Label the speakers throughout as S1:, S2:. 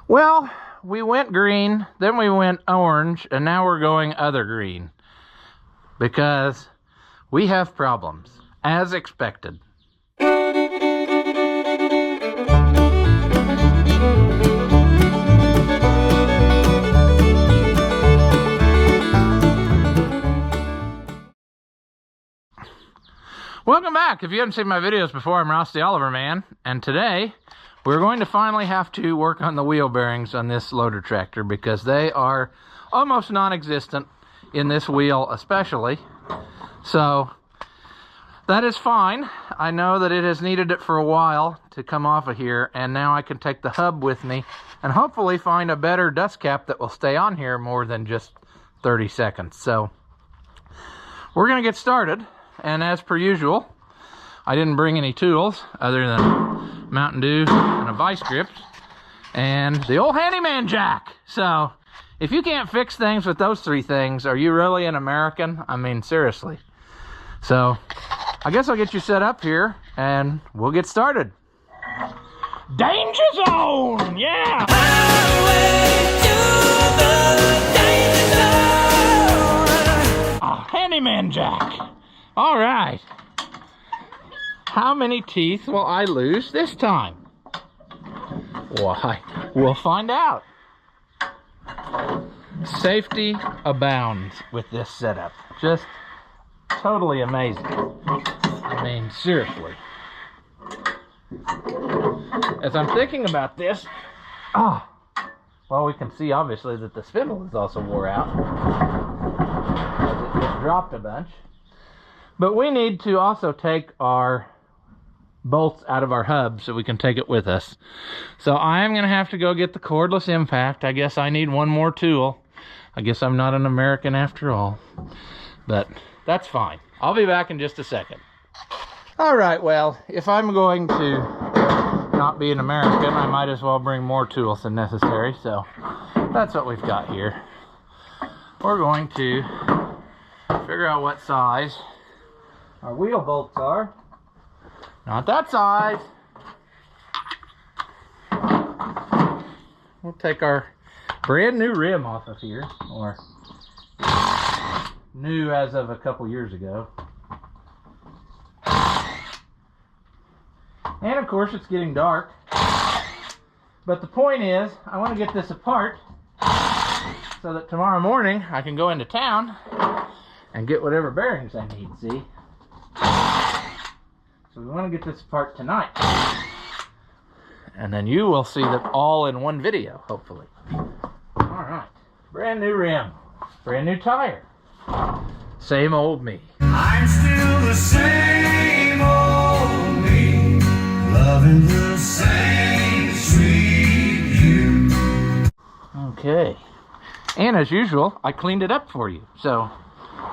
S1: Well, we went green, then we went orange, and now we're going other green. Because we have problems, as expected. Welcome back. If you haven't seen my videos before, I'm Ross the Oliver Man, and today we're going to finally have to work on the wheel bearings on this loader tractor because they are almost non-existent in this wheel especially. So that is fine. I know that it has needed it for a while to come off of here, and now I can take the hub with me and hopefully find a better dust cap that will stay on here more than just 30 seconds. So we're going to get started. And as per usual, I didn't bring any tools other than Mountain Dew and a vice grip and the old handyman jack. So if you can't fix things with those three things, are you really an American? I mean, seriously. So I guess I'll get you set up here and we'll get started. Danger zone! Yeah! Highway to the danger zone. A handyman jack. All right. How many teeth will I lose this time? Why? We'll find out. Safety abounds with this setup. Just totally amazing. I mean, seriously. As I'm thinking about this, well, we can see obviously that the spindle is also wore out. It dropped a bunch. But we need to also take our bolts out of our hub so we can take it with us. So I'm going to have to go get the cordless impact. I guess I need one more tool. I guess I'm not an American after all. But that's fine. I'll be back in just a second. All right, well, if I'm going to not be an American, I might as well bring more tools than necessary. So that's what we've got here. We're going to figure out what size our wheel bolts are. Not that size. We'll take our brand new rim off of here, or new as of a couple years ago. And of course it's getting dark. But the point is, I want to get this apart so that tomorrow morning I can go into town and get whatever bearings I need, see? So we want to get this apart tonight. And then you will see them all in one video, hopefully. Alright. Brand new rim. Brand new tire. Same old me. I'm still the same old me. Loving the same sweet you. Okay. And as usual, I cleaned it up for you. So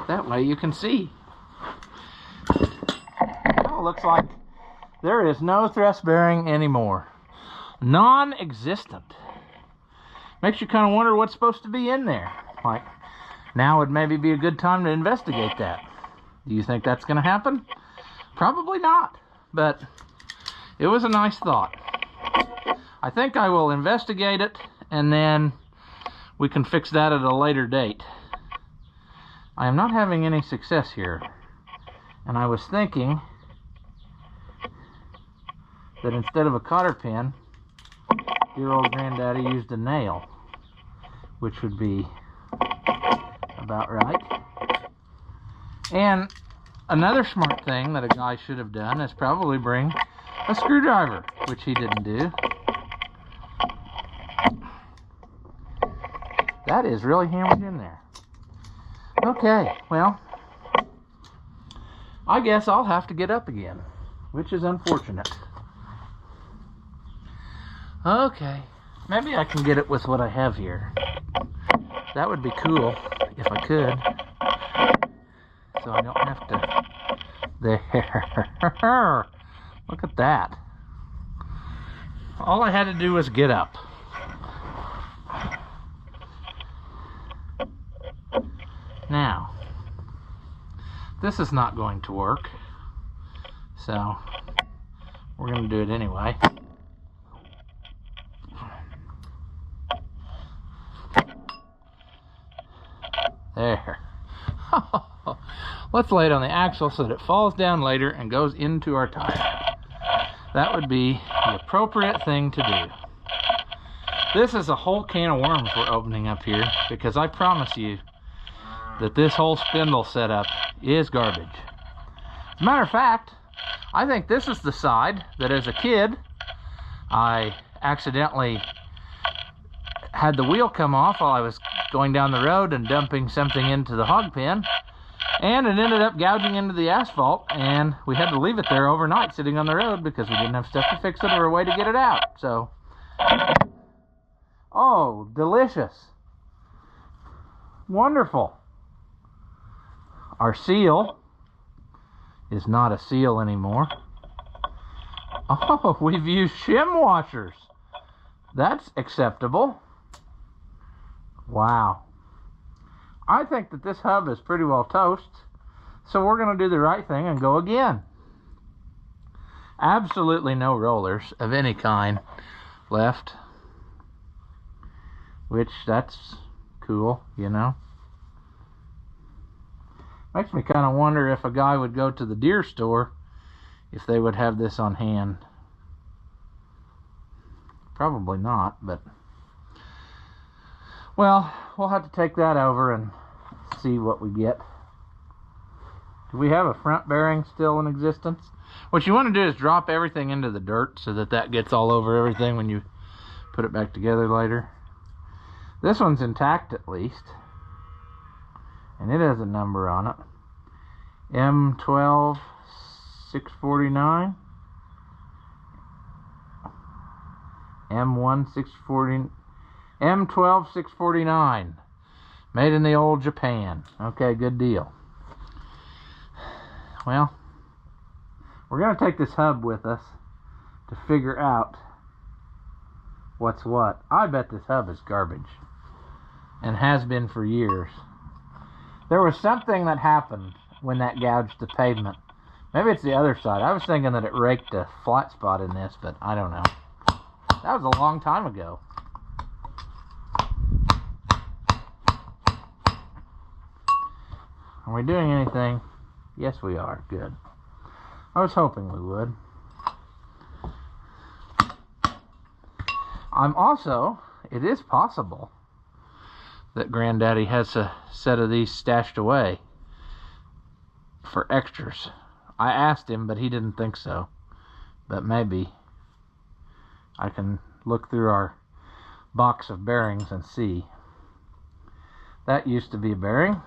S1: that way you can see. Looks like there is no thrust bearing anymore. Non-existent. Makes you kind of wonder what's supposed to be in there. Like, now would maybe be a good time to investigate that. Do you think that's going to happen? Probably not, but it was a nice thought. I think I will investigate it and then we can fix that at a later date. I am not having any success here, and I was thinking that instead of a cotter pin, dear old granddaddy used a nail, which would be about right. And another smart thing that a guy should have done is probably bring a screwdriver, which he didn't do. That is really hammered in there. Okay, well, I guess I'll have to get up again, which is unfortunate. Okay, maybe I can get it with what I have here. That would be cool if I could. So I don't have to... There. Look at that. All I had to do was get up. Now, this is not going to work. So, we're going to do it anyway. There. Let's lay it on the axle so that it falls down later and goes into our tire. That would be the appropriate thing to do. This is a whole can of worms we're opening up here, because I promise you that this whole spindle setup is garbage. As a matter of fact, I think this is the side that as a kid I accidentally had the wheel come off while I was going down the road and dumping something into the hog pen, and it ended up gouging into the asphalt, and we had to leave it there overnight sitting on the road because we didn't have stuff to fix it or a way to get it out. So, oh, delicious. Wonderful. Our seal is not a seal anymore. Oh, we've used shim washers. That's acceptable. Wow. I think that this hub is pretty well toast, so we're going to do the right thing and go again. Absolutely no rollers of any kind left, which that's cool, you know. Makes me kind of wonder if a guy would go to the Deere store if they would have this on hand. Probably not, but well, we'll have to take that over and see what we get. Do we have a front bearing still in existence? What you want to do is drop everything into the dirt so that that gets all over everything when you put it back together later. This one's intact at least, and it has a number on it. M12 649, M1 640, M12 649, made in the old Japan. Okay, good deal. Well, we're going to take this hub with us to figure out what's what. I bet this hub is garbage, and has been for years. There was something that happened when that gouged the pavement. Maybe it's the other side. I was thinking that it raked a flat spot in this, but I don't know. That was a long time ago. Are we doing anything? Yes, we are. Good. I was hoping we would. It is possible that Granddaddy has a set of these stashed away for extras. I asked him, but he didn't think so. But maybe I can look through our box of bearings and see. That used to be a bearing.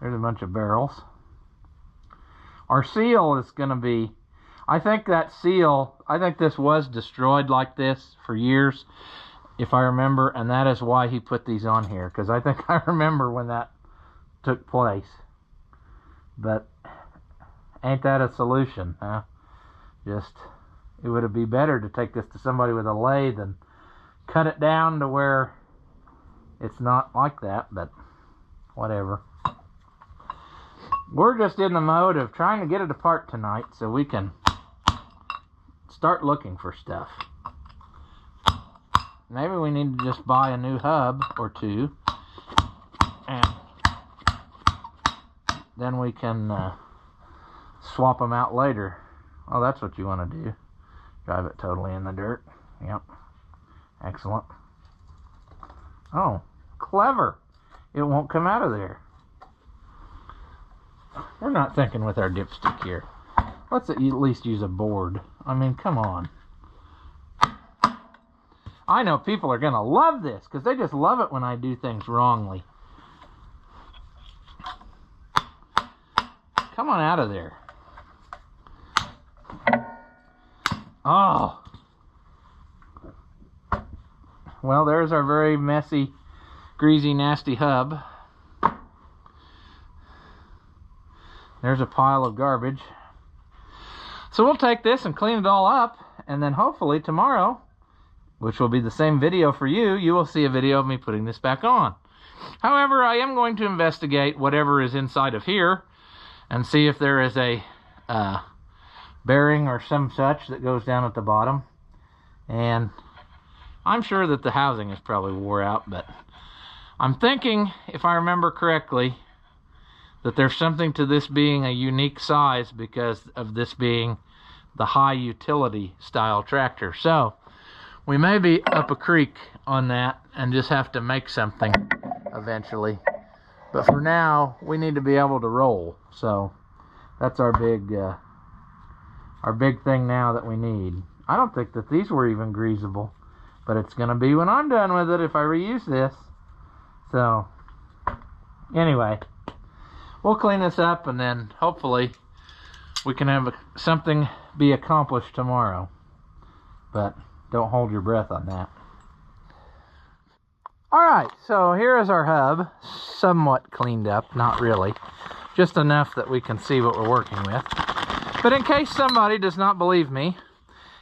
S1: There's a bunch of barrels. Our seal is going to be, I think this was destroyed like this for years, if I remember, and that is why he put these on here, because I think I remember when that took place. But ain't that a solution, huh? It would be better to take this to somebody with a lathe and cut it down to where it's not like that, but whatever. We're just in the mode of trying to get it apart tonight so we can start looking for stuff. Maybe we need to just buy a new hub or two, and then we can swap them out later. Oh, that's what you want to do. Drive it totally in the dirt. Yep. Excellent. Oh, clever. It won't come out of there. We're not thinking with our dipstick here. Let's at least use a board. I mean, come on. I know people are going to love this because they just love it when I do things wrongly. Come on out of there. Oh. Well, there's our very messy, greasy, nasty hub. There's a pile of garbage. So we'll take this and clean it all up, and then hopefully tomorrow, which will be the same video for you, you will see a video of me putting this back on. However, I am going to investigate whatever is inside of here and see if there is a bearing or some such that goes down at the bottom. And I'm sure that the housing is probably wore out, but I'm thinking, if I remember correctly, that there's something to this being a unique size because of this being the high utility style tractor. So we may be up a creek on that and just have to make something eventually. But for now, we need to be able to roll. So that's our big thing now that we need. I don't think that these were even greasable, but it's gonna be when I'm done with it if I reuse this. So anyway, we'll clean this up and then hopefully we can have something be accomplished tomorrow. But don't hold your breath on that. Alright, so here is our hub, somewhat cleaned up, not really. Just enough that we can see what we're working with. But in case somebody does not believe me,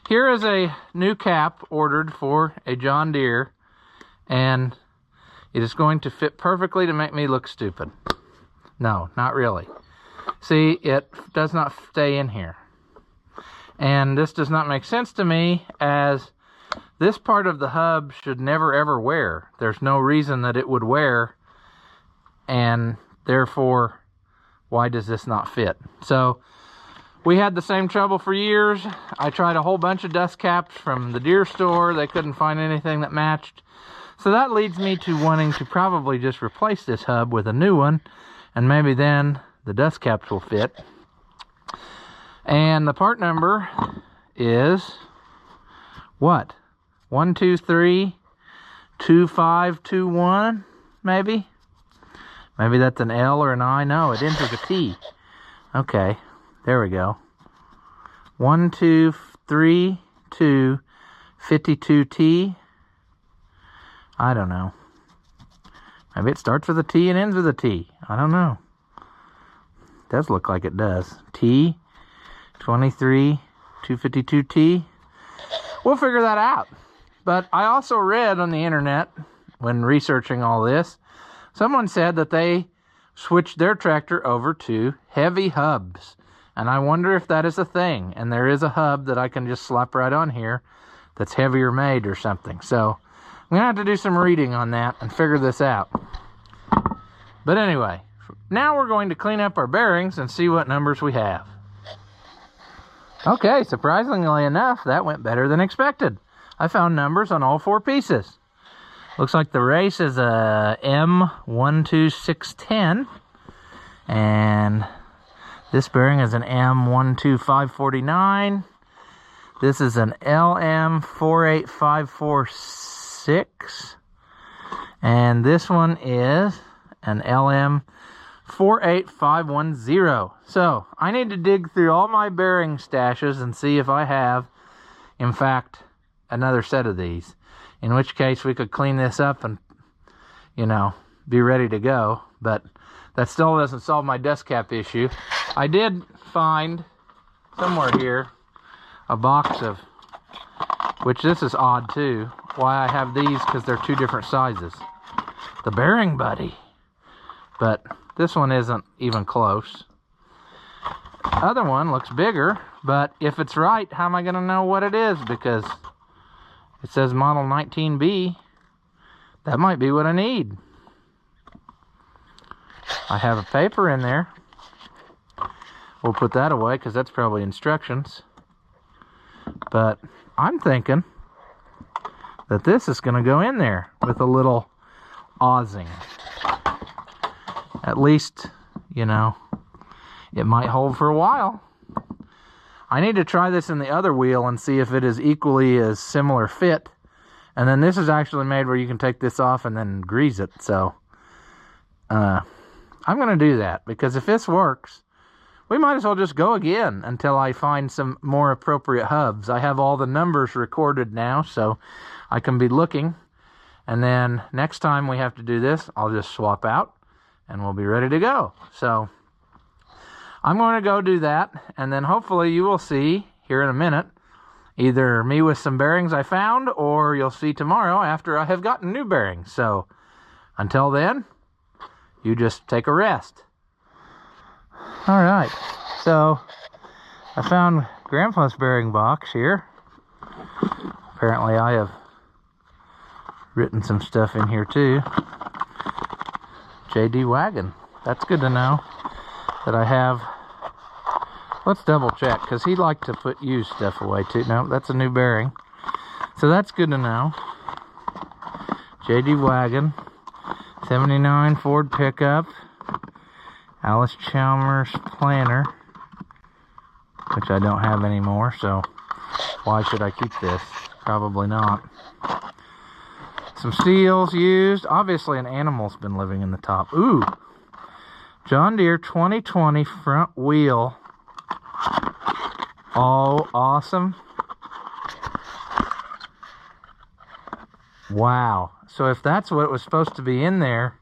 S1: here is a new cap ordered for a John Deere, and it is going to fit perfectly to make me look stupid. No, not really. See, it does not stay in here. And this does not make sense to me, as this part of the hub should never ever wear. There's no reason that it would wear, and therefore, why does this not fit? So, we had the same trouble for years. I tried a whole bunch of dust caps from the Deere store. They couldn't find anything that matched. So that leads me to wanting to probably just replace this hub with a new one, and maybe then the dust caps will fit. And the part number is what? 1232521, maybe? Maybe that's an L or an I. No, it ends with a T. Okay, there we go. 123252T. I don't know. Maybe it starts with a T and ends with a T. I don't know. It does look like it does. T 23252T. We'll figure that out. But I also read on the internet, when researching all this, someone said that they switched their tractor over to heavy hubs. And I wonder if that is a thing. And there is a hub that I can just slap right on here that's heavier made or something. So I'm going to have to do some reading on that and figure this out. But anyway, now we're going to clean up our bearings and see what numbers we have. Okay, surprisingly enough, that went better than expected. I found numbers on all 4 pieces. Looks like the race is a M12610. And this bearing is an M12549. This is an LM48546. And this one is an LM48510. So, I need to dig through all my bearing stashes and see if I have, in fact, another set of these. In which case, we could clean this up and, you know, be ready to go. But that still doesn't solve my dust cap issue. I did find, somewhere here, a box of, which this is odd too, why I have these, because they're 2 different sizes. The Bearing Buddy. But this one isn't even close. The other one looks bigger, but if it's right, how am I going to know what it is? Because it says model 19B. That might be what I need. I have a paper in there. We'll put that away because that's probably instructions. But I'm thinking that this is going to go in there with a little awsing. At least, you know, it might hold for a while. I need to try this in the other wheel and see if it is equally as similar fit. And then this is actually made where you can take this off and then grease it. So, I'm going to do that, because if this works, we might as well just go again until I find some more appropriate hubs. I have all the numbers recorded now, so I can be looking. And then next time we have to do this, I'll just swap out and we'll be ready to go. So I'm going to go do that, and then hopefully you will see here in a minute either me with some bearings I found, or you'll see tomorrow after I have gotten new bearings. So until then, you just take a rest. All right, so I found Grandpa's bearing box here. Apparently I have written some stuff in here too. JD wagon. That's good to know that I have. Let's double check, because he'd like to put used stuff away too. No, that's a new bearing. So that's good to know. JD wagon. 79 Ford pickup. Alice Chalmers planter, which I don't have anymore, so why should I keep this? Probably not. Some seals used. Obviously an animal's been living in the top. Ooh! John Deere 2020 front wheel. Oh, awesome. Wow. So if that's what was supposed to be in there,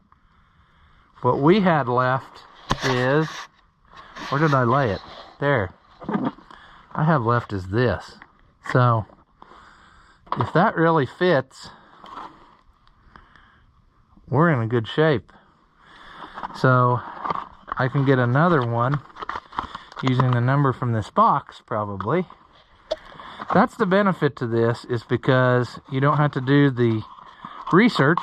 S1: what we had left is, where did I lay it? There. I have left is this. So if that really fits, we're in a good shape. So I can get another one using the number from this box, probably. That's the benefit to this, is because you don't have to do the research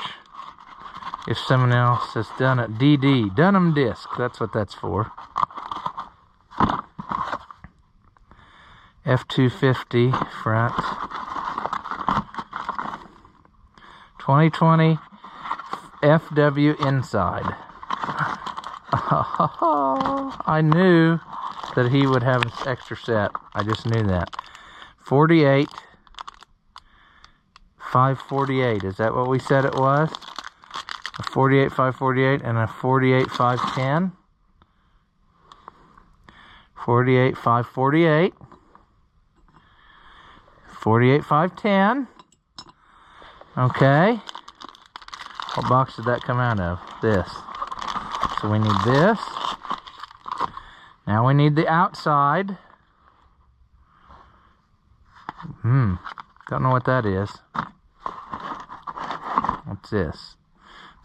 S1: if someone else has done it. DD, Dunham disc, that's what that's for. F250 front. 2020 FW inside. I knew that he would have an extra set. I just knew that. 48 548. Is that what we said it was? A 48 548 and a 48 510. 48 548. 48 510. Okay. What box did that come out of? This. So we need this. Now we need the outside. Don't know what that is. What's this?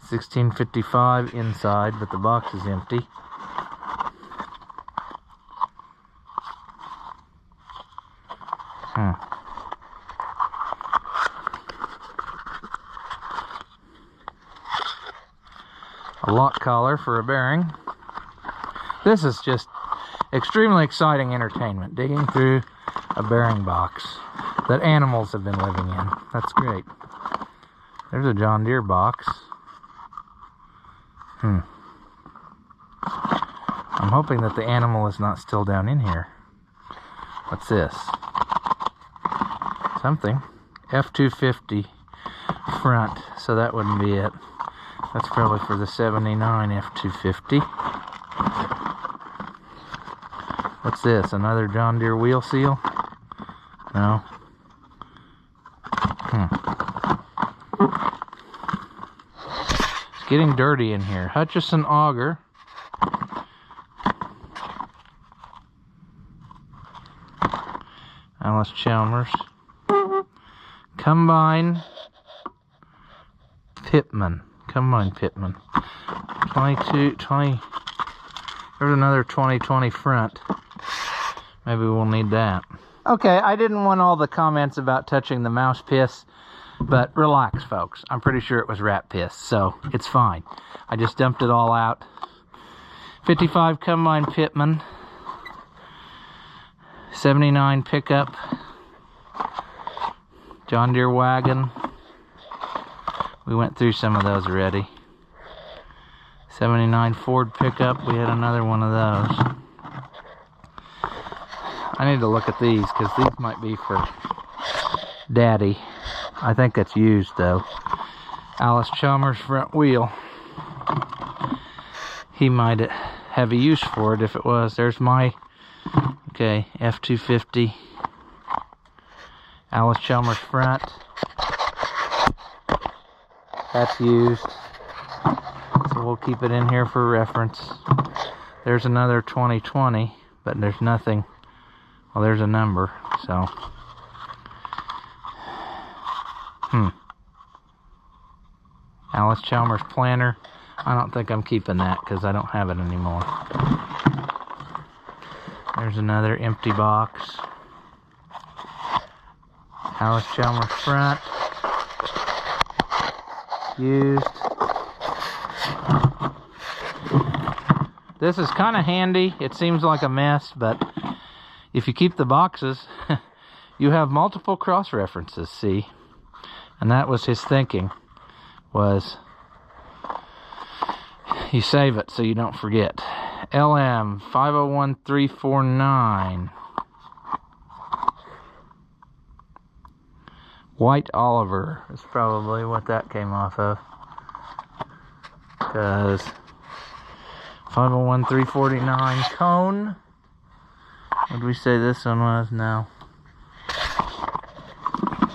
S1: 1655 inside, but the box is empty. A lock collar for a bearing. This is just extremely exciting entertainment, digging through a bearing box that animals have been living in. That's great. There's a John Deere box. I'm hoping that the animal is not still down in here. What's this? Something. F250 front, so that wouldn't be it. That's probably for the 79 F250. What's this? Another John Deere wheel seal? No. It's getting dirty in here. Hutchison auger. Alice Chalmers. Combine Pittman. 20. There's another 2020 front. Maybe we'll need that. Okay, I didn't want all the comments about touching the mouse piss, but relax, folks. I'm pretty sure it was rat piss, so it's fine. I just dumped it all out. 55 Combine Pittman. 79 pickup. John Deere wagon. We went through some of those already. 79 Ford pickup. We had another one of those. I need to look at these, because these might be for Daddy. I think that's used, though. Alice Chalmers front wheel. He might have a use for it if it was. There's my, okay, F250. Alice Chalmers front. That's used. So we'll keep it in here for reference. There's another 2020, but there's nothing. Well, there's a number, so. Alice Chalmers planter. I don't think I'm keeping that because I don't have it anymore. There's another empty box. Alice Chalmers front. Used. This is kind of handy. It seems like a mess, but if you keep the boxes, you have multiple cross-references, see? And that was his thinking, was you save it so you don't forget. LM 501349. White Oliver is probably what that came off of. Because 501349 cone. What did we say this one was? No.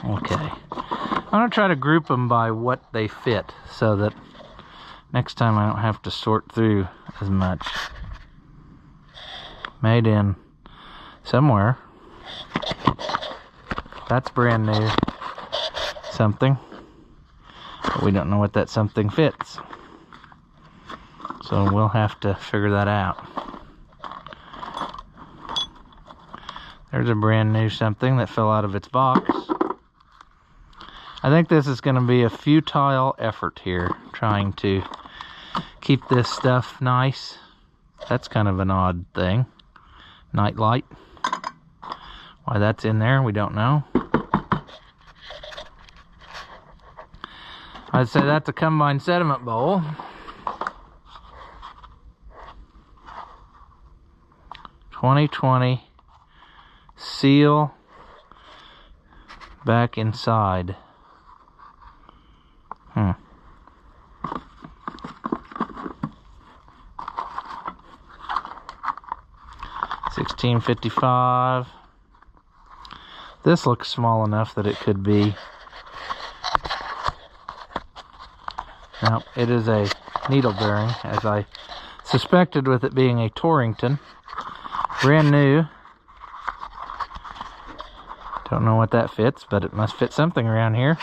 S1: Okay. I'm going to try to group them by what they fit so that next time I don't have to sort through as much. Made in somewhere. That's brand new something. But we don't know what that something fits. So we'll have to figure that out. There's a brand new something that fell out of its box. I think this is going to be a futile effort here, trying to keep this stuff nice. That's kind of an odd thing. Night light. Why that's in there, we don't know. I'd say that's a combine sediment bowl. .2020 seal back inside. 1655. This looks small enough that it could be. Now, it is a needle bearing, as I suspected with it being a Torrington. Brand new. Don't know what that fits, but it must fit something around here.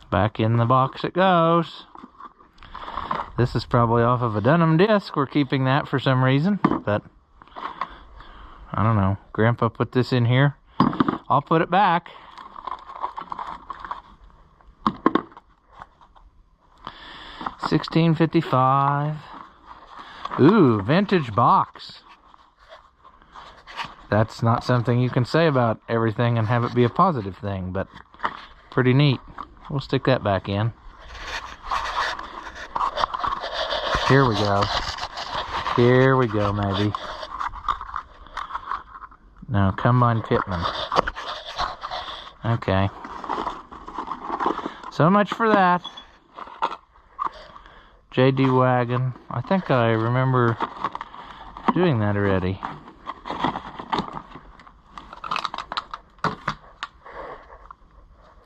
S1: Back in the box it goes. This is probably off of a Dunham disc. We're keeping that for some reason, but I don't know. Grandpa put this in here. I'll put it back. $16.55. Ooh, vintage box. That's not something you can say about everything and have it be a positive thing, but pretty neat. We'll stick that back in. Here we go. Here we go, maybe. No, Combine Pitman. Okay. So much for that. JD Wagon. I think I remember doing that already.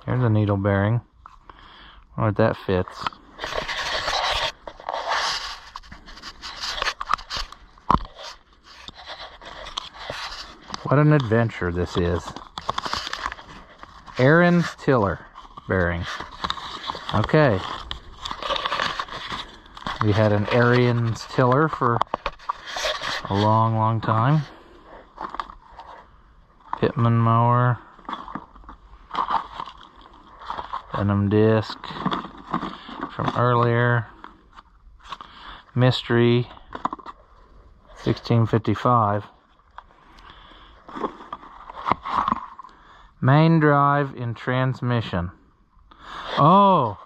S1: Here's a needle bearing. I wonder if that fits. What an adventure this is. Aaron's tiller bearing. Okay. We had an Arian's tiller for a long, long time. Pitman mower. Dunham disc from earlier. Mystery. 1655. Main drive in transmission. Oh,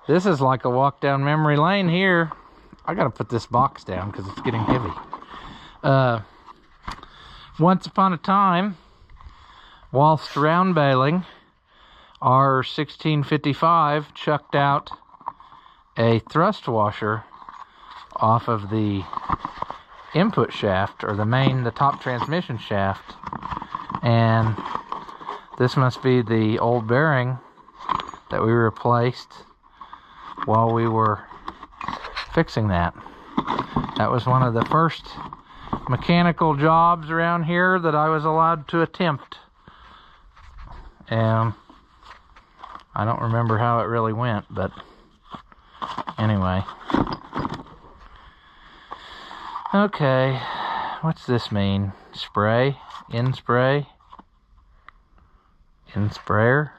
S1: this is like a walk down memory lane here. I gotta put this box down because it's getting heavy. Once upon a time, whilst round baling, our 1655 chucked out a thrust washer off of the input shaft, or the top transmission shaft, and this must be the old bearing that we replaced while we were fixing that. That was one of the first mechanical jobs around here that I was allowed to attempt. And I don't remember how it really went, but anyway. Okay, what's this mean? Spray? In spray? In sprayer?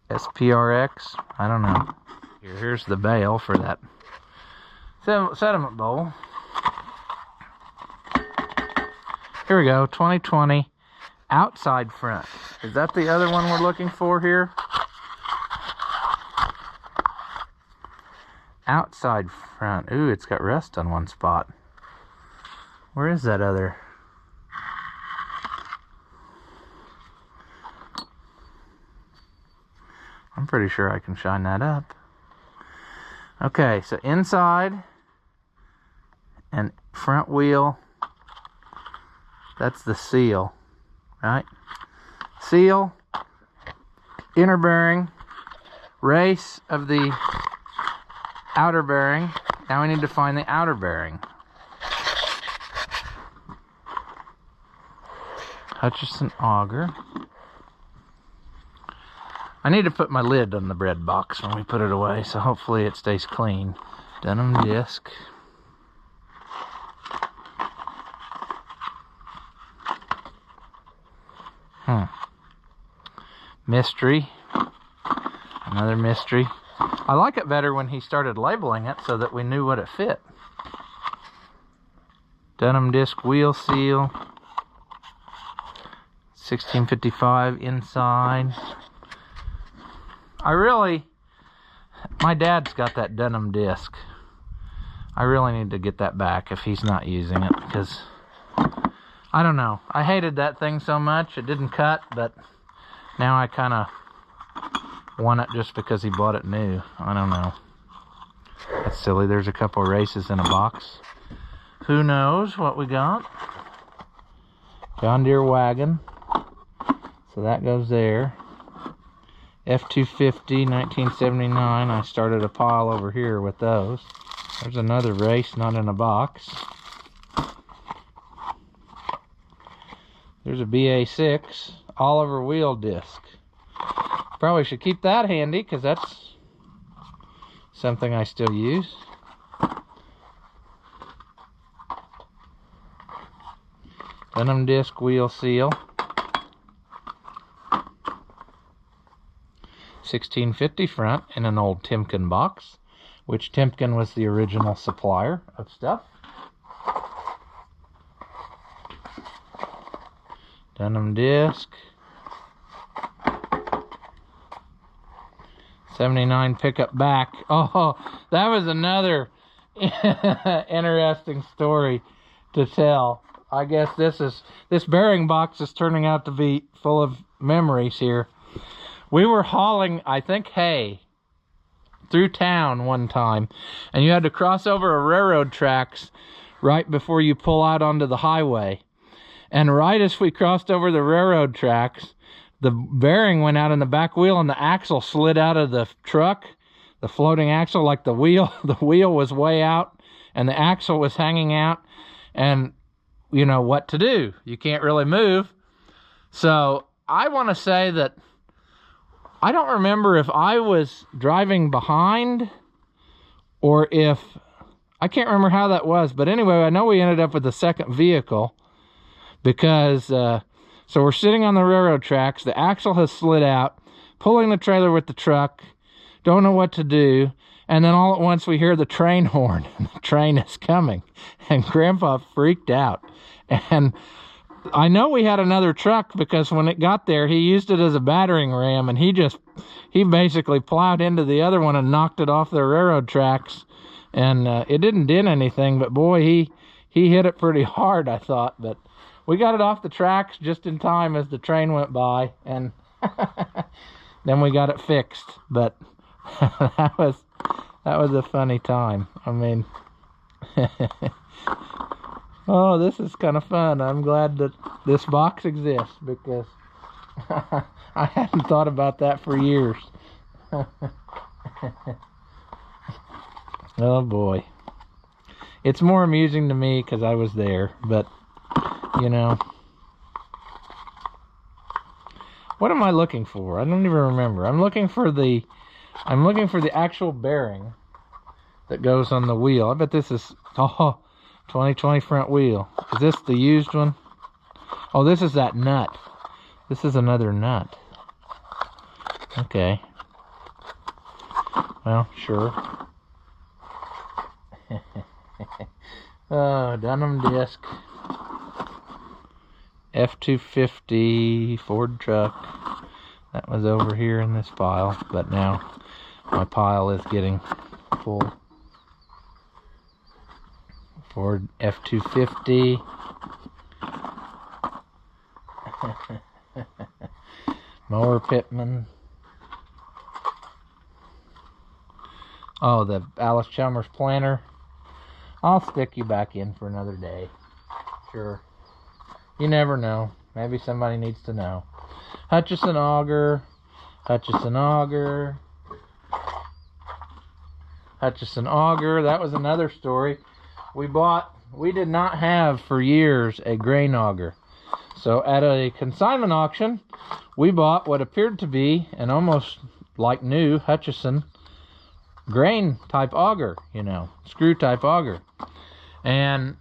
S1: SPRX? I don't know. Here's the bail for that sediment bowl. Here we go, 2020 outside front. Is that the other one we're looking for here? Outside front. Ooh, it's got rust on one spot. Where is that other? I'm pretty sure I can shine that up. Okay, so inside and front wheel. That's the seal, right? Seal, inner bearing, race of the outer bearing. Now we need to find the outer bearing. Hutchison auger. I need to put my lid on the bread box when we put it away, so hopefully it stays clean. Denim disc. Mystery. Another mystery. I like it better when he started labeling it so that we knew what it fit. Denim disc wheel seal. 1655 inside. My dad's got that denim disc. I really need to get that back if he's not using it, because I don't know. I hated that thing so much. It didn't cut, but now I kind of want it just because he bought it new. I don't know. That's silly. There's a couple of races in a box. Who knows what we got? John Deere wagon. So that goes there. F-250, 1979. I started a pile over here with those. There's another race not in a box. There's a BA6 Oliver wheel disc. Probably should keep that handy because that's something I still use. Denim disc wheel seal. 1650 front in an old Timken box, which Timken was the original supplier of stuff. Denim disc. 79 pickup back. Oh, that was another interesting story to tell. I guess this bearing box is turning out to be full of memories here. We were hauling, I think, hay through town one time, and you had to cross over a railroad tracks right before you pull out onto the highway. And right as we crossed over the railroad tracks, the bearing went out in the back wheel and the axle slid out of the truck, the floating axle, like the wheel was way out and the axle was hanging out, and you know what to do. You can't really move. So I want to say that I don't remember if I was driving behind or if, I can't remember how that was, but anyway, I know we ended up with the second vehicle because, so we're sitting on the railroad tracks, the axle has slid out, pulling the trailer with the truck, don't know what to do, and then all at once we hear the train horn, and the train is coming, and Grandpa freaked out. And I know we had another truck because when it got there, he used it as a battering ram, and he basically plowed into the other one and knocked it off the railroad tracks. And it didn't dent anything, but boy, he hit it pretty hard, I thought. But we got it off the tracks just in time as the train went by, and then we got it fixed. But that was a funny time. I mean, oh, this is kind of fun. I'm glad that this box exists because I hadn't thought about that for years. Oh boy. It's more amusing to me because I was there, but you know. What am I looking for? I don't even remember. I'm looking for the actual bearing that goes on the wheel. I bet this is 2020 front wheel. Is this the used one? Oh, this is that nut. This is another nut. Okay. Well, sure. Dunham disc. F-250 Ford truck. That was over here in this pile, but now my pile is getting full. Ford F-250. Mower Pittman. Oh, the Alice Chalmers planter. I'll stick you back in for another day. Sure. You never know. Maybe somebody needs to know. Hutchison auger. Hutchison auger. Hutchison auger. That was another story. We did not have for years a grain auger. So at a consignment auction, we bought what appeared to be an almost like new Hutchison grain type auger, you know, screw type auger. And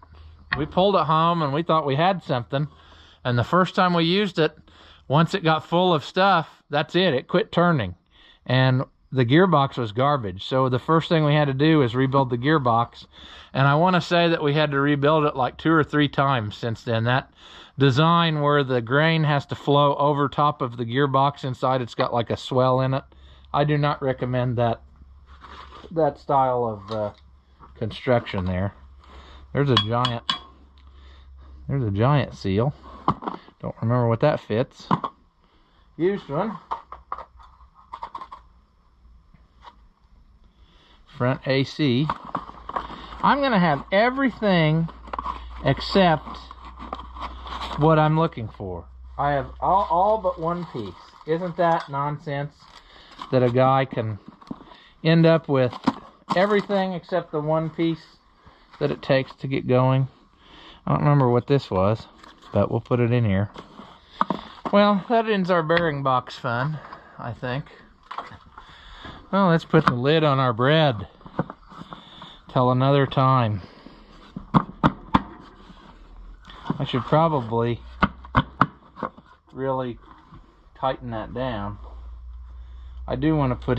S1: we pulled it home and we thought we had something. And the first time we used it, once it got full of stuff, that's it. It quit turning. And the gearbox was garbage. So the first thing we had to do is rebuild the gearbox. And I want to say that we had to rebuild it like 2 or 3 times since then. That design where the grain has to flow over top of the gearbox inside, it's got like a swell in it. I do not recommend that style of construction there. There's a giant seal. Don't remember what that fits. Used one. Front AC. I'm gonna have everything except what I'm looking for. I have all but one piece. Isn't that nonsense that a guy can end up with everything except the one piece that it takes to get going? I don't remember what this was, but we'll put it in here. Well, that ends our bearing box fun, I think. Well, let's put the lid on our bread till another time. I should probably really tighten that down. I do want to put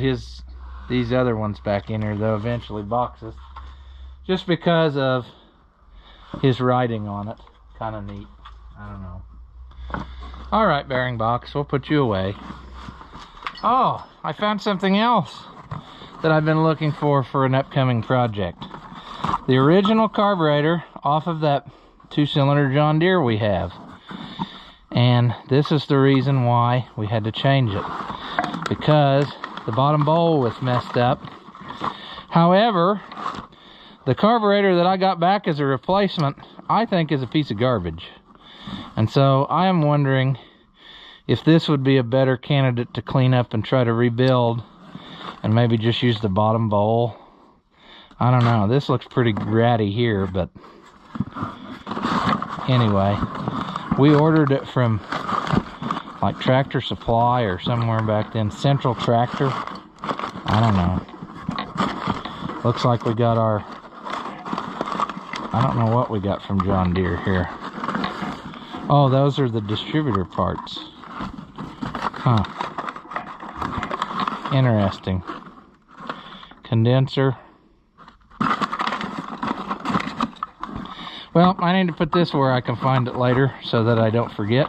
S1: these other ones back in here, though, eventually, boxes, just because of his writing on it. Kind of neat. I don't know. All right, bearing box, we'll put you away. Oh, I found something else that I've been looking for an upcoming project. The original carburetor off of that 2-cylinder John Deere we have. And this is the reason why we had to change it. Because the bottom bowl was messed up. However, the carburetor that I got back as a replacement, I think is a piece of garbage. And so I am wondering if this would be a better candidate to clean up and try to rebuild and maybe just use the bottom bowl. I don't know. This looks pretty ratty here, but anyway, we ordered it from like Tractor Supply or somewhere back then. Central Tractor. I don't know. Looks like we got our... I don't know what we got from John Deere here. Oh, those are the distributor parts. Huh. Interesting. Condenser. Well, I need to put this where I can find it later so that I don't forget.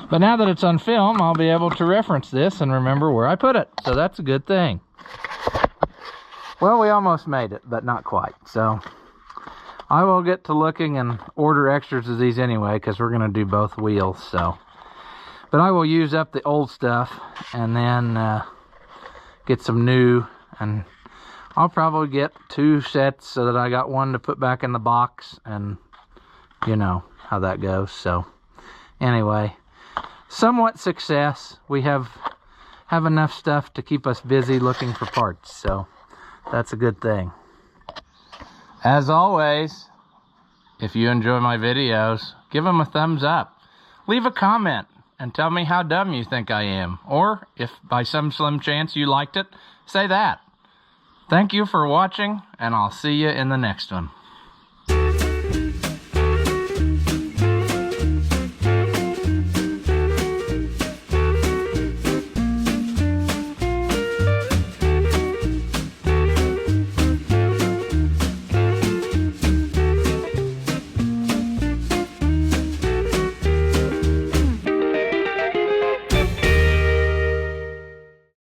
S1: But now that it's on film, I'll be able to reference this and remember where I put it. So that's a good thing. Well, we almost made it, but not quite. So I will get to looking and order extras of these anyway, because we're going to do both wheels. So, but I will use up the old stuff and then get some new, and I'll probably get 2 sets so that I got one to put back in the box, and you know how that goes. So anyway, somewhat success. We have enough stuff to keep us busy looking for parts, so that's a good thing. As always, if you enjoy my videos, give them a thumbs up. Leave a comment and tell me how dumb you think I am. Or, if by some slim chance you liked it, say that. Thank you for watching, and I'll see you in the next one.